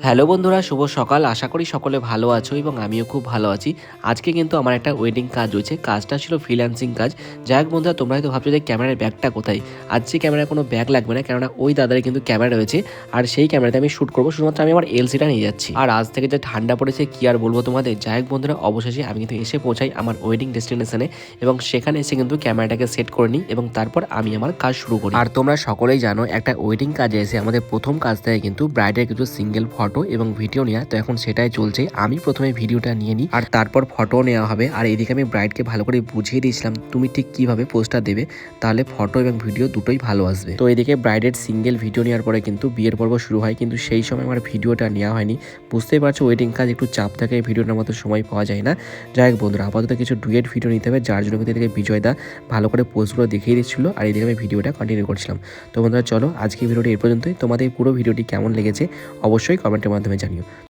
Hello বন্ধুরা, শুভ সকাল। আশা করি সকলে ভালো আছো এবং আমিও খুব ভালো আছি। আজকে কিন্তু আমার একটা ওয়েডিং কাজ রয়েছে। কাজটা ছিল ফ্রিল্যান্সিং কাজ। যাই হোক বন্ধুরা, তোমরা হয়তো ভাবছো যে ক্যামেরার ব্যাগটা কোথায়? আজকে ক্যামেরার কোনো ব্যাগ লাগবে না, কেননা ওই দাদার কিন্তু ক্যামেরা রয়েছে। আর সেই ক্যামেরাতে আমি শ্যুট করবো, শুধুমাত্র আমি আমার এলসিটা নিয়ে যাচ্ছি। আর আজ থেকে যে ঠান্ডা পড়েছে কি আর বলবো তোমাদের। যাই হোক বন্ধুরা, অবশেষে আমি কিন্তু এসে পৌঁছাই আমার ওয়েডিং ডেস্টিনেশনে এবং সেখানে এসে কিন্তু ক্যামেরাটাকে সেট করে নিই এবং তারপর আমি আমার কাজ শুরু করি। আর তোমরা সকলেই জানো, একটা ওয়েডিং কাজে এসে আমাদের প্রথম কাজ থাকে কিন্তু ব্রাইডের কিছু সিঙ্গেল ফটো এবং ভিডিও নেওয়া। তো এখন সেটাই চলছে। আমি প্রথমে ভিডিওটা নিয়ে নিই আর তারপর ফটো নেওয়া হবে। আর এদিকে আমি ব্রাইডকে ভালো করে বুঝিয়ে দিয়েছিলাম তুমি ঠিক কিভাবে পোস্টটা দেবে, তাহলে ফটো এবং ভিডিও দুটোই ভালো আসবে। তো এদিকে ব্রাইডের সিঙ্গেল ভিডিও নেওয়ার পরে কিন্তু বিয়ের পর্ব শুরু হয়, কিন্তু সেই সময় আমার ভিডিওটা নেওয়া হয়নি। বুঝতেই পারছো, ওয়েডিং কাজ একটু চাপ থাকে, ভিডিওটার মতো সময় পাওয়া যায় না। যাই হোক বন্ধুরা, আপাতত কিছু ডুয়েট ভিডিও নিতে হবে, যার জন্য কিন্তু এদিকে বিজয়দা ভালো করে পোস্টগুলো দেখিয়ে দিচ্ছিল আর এদিকে আমি ভিডিওটা কন্টিনিউ করছিলাম। তো বন্ধুরা চলো, আজকে ভিডিওটি এর পর্যন্তই। তোমাদের পুরো ভিডিওটি কেমন লেগেছে অবশ্যই কমেন্টের মাধ্যমে জানিও।